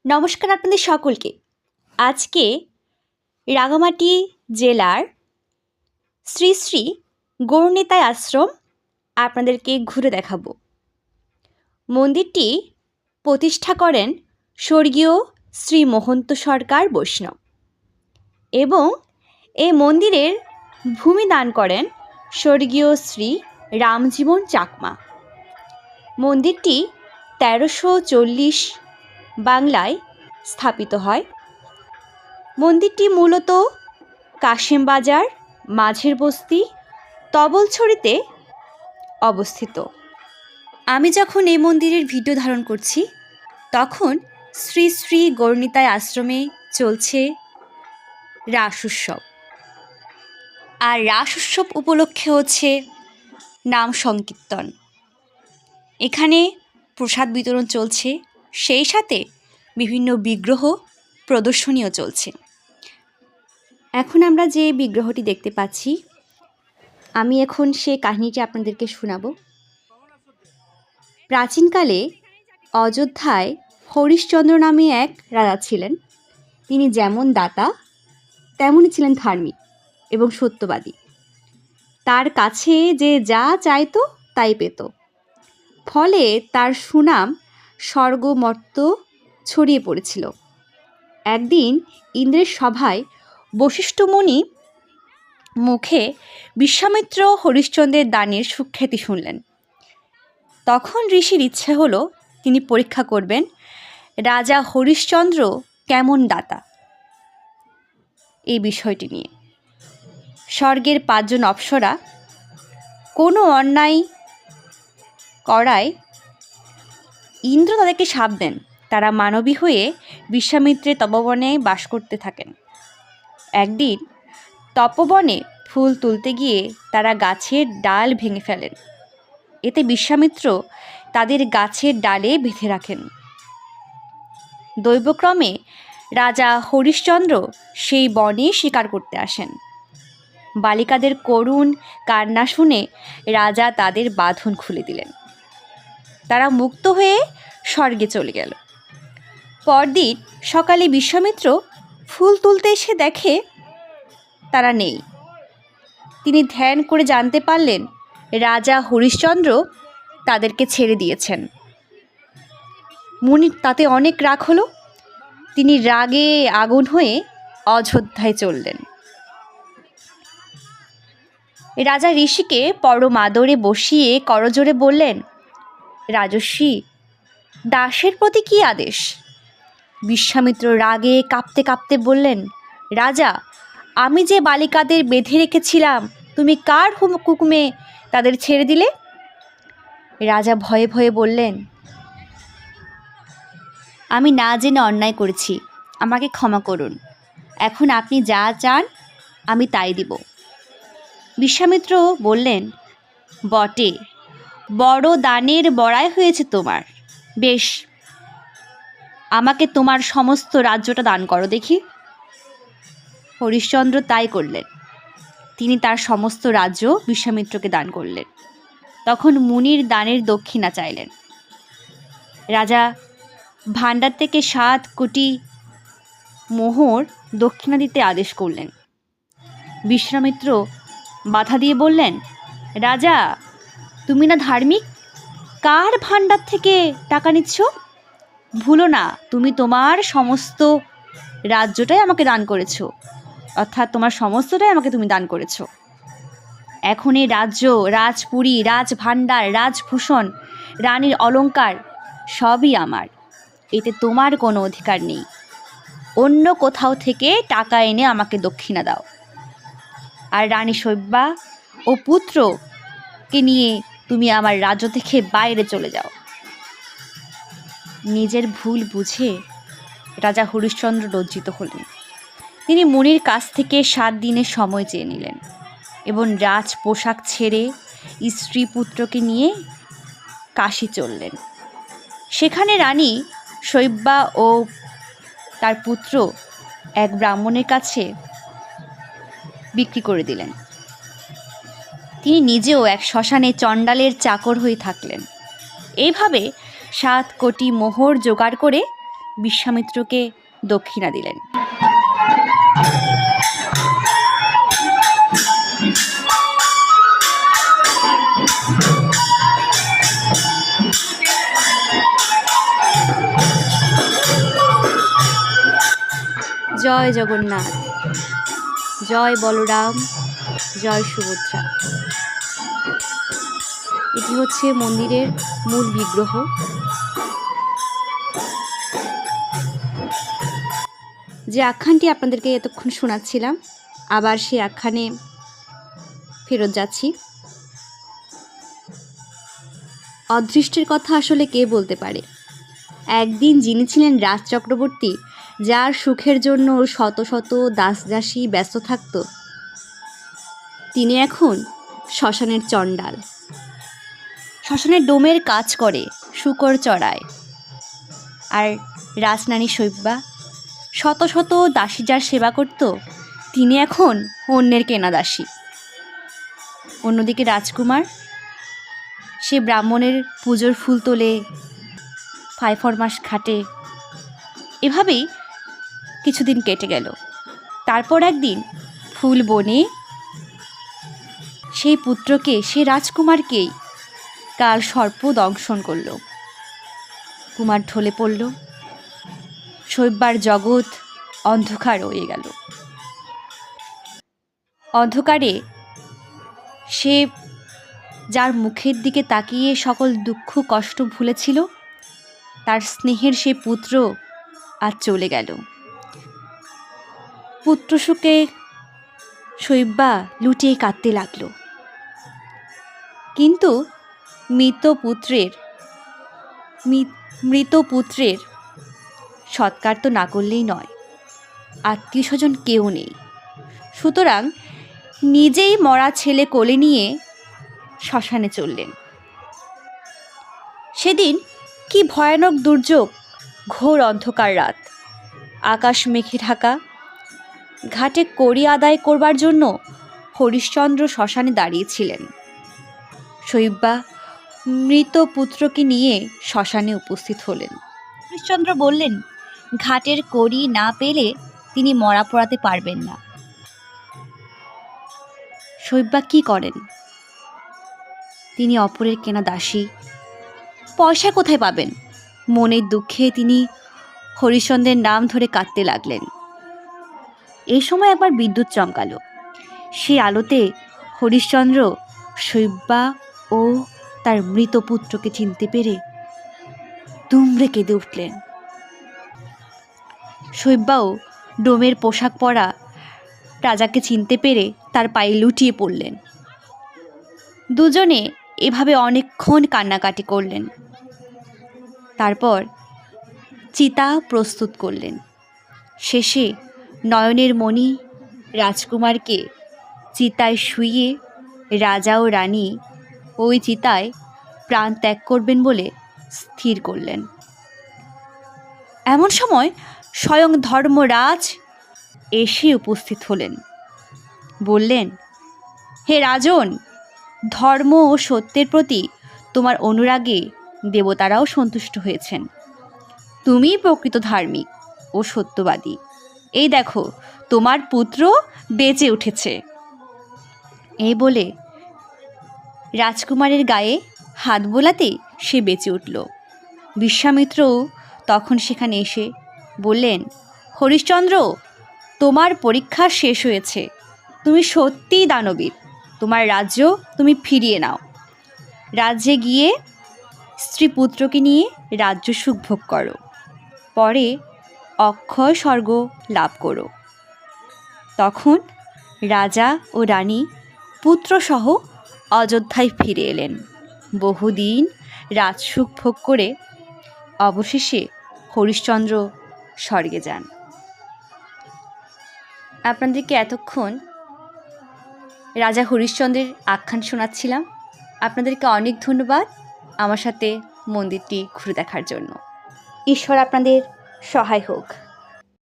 নমস্কার আপনাদের সকলকে। আজকে রাঙামাটি জেলার শ্রী শ্রী গৌরনিতাই আশ্রম আপনাদেরকে ঘুরে দেখাবো। মন্দিরটি প্রতিষ্ঠা করেন স্বর্গীয় শ্রী মহন্ত সরকার বৈষ্ণব এবং এই মন্দিরের ভূমি দান করেন স্বর্গীয় শ্রী রামজীবন চাকমা। মন্দিরটি 1340 বাংলায় স্থাপিত হয়। মন্দিরটি মূলত কাশিমবাজার মাঝের বস্তি তবলছড়িতে অবস্থিত। আমি যখন এই মন্দিরের ভিডিও ধারণ করছি তখন শ্রী শ্রী গৌরনিতাই আশ্রমে চলছে রাস উৎসব, আর রাস উৎসব উপলক্ষে হচ্ছে নাম সংকীর্তন। এখানে প্রসাদ বিতরণ চলছে, সেই সাথে বিভিন্ন বিগ্রহ প্রদর্শনীও চলছে। এখন আমরা যে বিগ্রহটি দেখতে পাচ্ছি, আমি এখন সে কাহিনীটি আপনাদেরকে শোনাব। প্রাচীনকালে অযোধ্যায় হরিশ্চন্দ্র নামে এক রাজা ছিলেন। তিনি যেমন দাতা তেমনই ছিলেন ধার্মিক এবং সত্যবাদী। তার কাছে যে যা চাইতো তাই পেত। ফলে তার সুনাম স্বর্গমর্ত্য ছড়িয়ে পড়েছিল। একদিন ইন্দ্রের সভায় বশিষ্ঠ মুনি মুখে বিশ্বামিত্র হরিশ্চন্দ্রের দানের সুখ্যাতি শুনলেন। তখন ঋষির ইচ্ছে হলো তিনি পরীক্ষা করবেন রাজা হরিশ্চন্দ্র কেমন দাতা। এই বিষয়টি নিয়ে স্বর্গের 5 জন অপ্সরা কোনো অন্যায় করায় ইন্দ্র তাদেরকে শাপ দেন। তারা মানবী হয়ে বিশ্বামিত্রের তপবনে বাস করতে থাকেন। একদিন তপবনে ফুল তুলতে গিয়ে তারা গাছের ডাল ভেঙে ফেলেন। এতে বিশ্বামিত্র তাদের গাছের ডালে বেঁধে রাখেন। দৈবক্রমে রাজা হরিশ্চন্দ্র সেই বনে শিকার করতে আসেন। বালিকাদের করুণ কান্না শুনে রাজা তাদের বাঁধন খুলে দিলেন। তারা মুক্ত হয়ে স্বর্গে চলে গেল। পরদিন সকালে বিশ্বামিত্র ফুল তুলতে এসে দেখে তারা নেই। তিনি ধ্যান করে জানতে পারলেন রাজা হরিশ্চন্দ্র তাদেরকে ছেড়ে দিয়েছেন। মুনির তাতে অনেক রাগ হলো। তিনি রাগে আগুন হয়ে অযোধ্যায় চললেন। রাজা ঋষিকে পরম আদরে বসিয়ে করজোড়ে বললেন, রাজর্ষি, দাসের প্রতি কী আদেশ? বিশ্বামিত্র রাগে কাঁপতে কাঁপতে বললেন, রাজা, আমি যে বালিকাদের বেঁধে রেখেছিলাম তুমি কার হুকুমে তাদের ছেড়ে দিলে? রাজা ভয়ে ভয়ে বললেন, আমি না জেনে অন্যায় করেছি, আমাকে ক্ষমা করুন। এখন আপনি যা চান আমি তাই দিব। বিশ্বামিত্র বললেন, বটে, বড় দানের বড়াই হয়েছে তোমার। বেশ, আমাকে তোমার সমস্ত রাজ্যটা দান করো দেখি। হরিশ্চন্দ্র তাই করলেন। তিনি তার সমস্ত রাজ্য বিশ্বামিত্রকে দান করলেন। তখন মুনির দানের দক্ষিণা চাইলেন। রাজা ভাণ্ডার থেকে 7 কোটি মোহর দক্ষিণা দিতে আদেশ করলেন। বিশ্বামিত্র বাধা দিয়ে বললেন, রাজা, তুমি না ধার্মিক, কার ভাণ্ডার থেকে টাকা নিচ্ছ? ভুলো না, তুমি তোমার সমস্ত রাজ্যটাই আমাকে দান করেছ, অর্থাৎ তোমার সমস্তটাই আমাকে তুমি দান করেছ। এখন এই রাজ্য, রাজপুরী, রাজভাণ্ডার, রাজভূষণ, রানীর অলংকার সবই আমার। এতে তোমার কোনো অধিকার নেই। অন্য কোথাও থেকে টাকা এনে আমাকে দক্ষিণা দাও। আর রানী শৈব্যা ও পুত্রকে নিয়ে তুমি আমার রাজ্য থেকে বাইরে চলে যাও। নিজের ভুল বুঝে রাজা হরিশ্চন্দ্র লজ্জিত হলেন। তিনি মুনির কাছ থেকে 7 দিনের সময় চেয়ে নিলেন এবং রাজ পোশাক ছেড়ে স্ত্রী পুত্রকে নিয়ে কাশী চললেন। সেখানে রানী শৈব্যা ও তার পুত্র এক ব্রাহ্মণের কাছে বিক্রি করে দিলেন। তিনি নিজেও এক শ্মশানে চণ্ডালের চাকর হয়ে থাকলেন। এইভাবে 7 কোটি মোহর জোগাড় করে বিশ্বামিত্রকে দক্ষিণা দিলেন। জয় জগন্নাথ, জয় বলরাম, জয় সুভদ্রা। এটি হচ্ছে মন্দিরের মূল বিগ্রহ। যে আখ্যানটি আপনাদেরকে এতক্ষণ শোনাচ্ছিলাম, আবার সেই আখ্যানে ফেরত যাচ্ছি। অদৃষ্টের কথা আসলে কে বলতে পারে। একদিন যিনি ছিলেন রাজ চক্রবর্তী, যার সুখের জন্য শত শত দাসদাসী ব্যস্ত থাকত, তিনি এখন শ্মশানের চণ্ডাল। শ্মশানের ডোমের কাজ করে, শূকর চড়ায়। আর রাজনারী শৈব্যা শত শত দাসী যার সেবা করত, তিনি এখন অন্যের কেনা দাসী। অন্যদিকে রাজকুমার, সে ব্রাহ্মণের পুজোর ফুল তোলে, ফাইফরমাস খাটে। এভাবেই কিছুদিন কেটে গেল। তারপর একদিন ফুল বনে সেই পুত্রকে, সে রাজকুমারকেই কাল সর্প দংশন করল। কুমার ঢলে পড়ল। শৈব্যার জগৎ অন্ধকার হয়ে গেল। অন্ধকারে সে যার মুখের দিকে তাকিয়ে সকল দুঃখ কষ্ট ভুলেছিল, তার স্নেহের সে পুত্র আজ চলে গেল। পুত্রশোকে শৈব্যা লুটিয়ে কাঁদতে লাগল। কিন্তু মৃত পুত্রের সৎকার তো না করলেই নয়। আত্মীয় স্বজন কেউ নেই, সুতরাং নিজেই মরা ছেলে কোলে নিয়ে শ্মশানে চললেন। সেদিন কি ভয়ানক দুর্যোগ! ঘোর অন্ধকার রাত, আকাশ মেঘে ঢাকা। ঘাটে কড়ি আদায় করবার জন্য হরিশ্চন্দ্র শ্মশানে দাঁড়িয়েছিলেন। শৈব্যা মৃত পুত্রকে নিয়ে শ্মশানে উপস্থিত হলেন। হরিশ্চন্দ্র বললেন, ঘাটের কড়ি না পেলে তিনি মরা পোড়াতে পারবেন না। শৈব্যা কি করেন? তিনি অপরের কেনা দাসী, পয়সা কোথায় পাবেন? মনের দুঃখে তিনি হরিশ্চন্দ্রের নাম ধরে কাঁদতে লাগলেন। এই সময় একবার বিদ্যুৎ চমকালো। সে আলোতে হরিশ্চন্দ্র শৈব্যা ও তার মৃত পুত্রকে চিনতে পেরে দুমড়ে কেঁদে উঠলেন। শৈব্যাও ডোমের পোশাক পরা রাজাকে চিনতে পেরে তার পায়ে লুটিয়ে পড়লেন। দুজনে এভাবে অনেকক্ষণ কান্নাকাটি করলেন। তারপর চিতা প্রস্তুত করলেন। শেষে নয়নের মণি রাজকুমারকে চিতায় শুইয়ে রাজা ও রানী ওই চিতায় প্রাণ ত্যাগ করবেন বলে স্থির করলেন। এমন সময় স্বয়ং ধর্মরাজ এসে উপস্থিত হলেন। বললেন, হে রাজন, ধর্ম ও সত্যের প্রতি তোমার অনুরাগে দেবতারাও সন্তুষ্ট হয়েছেন। তুমিই প্রকৃত ধার্মিক ও সত্যবাদী। এই দেখো, তোমার পুত্র বেঁচে উঠেছে। এই বলে রাজকুমারের গায়ে হাত বোলাতেই সে বেঁচে উঠল। বিশ্বামিত্রও তখন সেখানে এসে বললেন, হরিশ্চন্দ্র, তোমার পরীক্ষা শেষ হয়েছে। তুমি সত্যিই দানবীর। তোমার রাজ্য তুমি ফিরিয়ে নাও। রাজ্যে গিয়ে স্ত্রী পুত্রকে নিয়ে রাজ্য সুখ ভোগ করো। পরে অক্ষয় স্বর্গ লাভ করো। তখন রাজা ও রানী পুত্রসহ অযোধ্যায় ফিরে এলেন। বহুদিন রাজসুখ ভোগ করে অবশেষে হরিশ্চন্দ্র স্বর্গে যান। আপনাদেরকে এতক্ষণ রাজা হরিশ্চন্দ্রের আখ্যান শোনাচ্ছিলাম। আপনাদেরকে অনেক ধন্যবাদ আমার সাথে মন্দিরটি ঘুরে দেখার জন্য। ঈশ্বর আপনাদের সহায় হোক।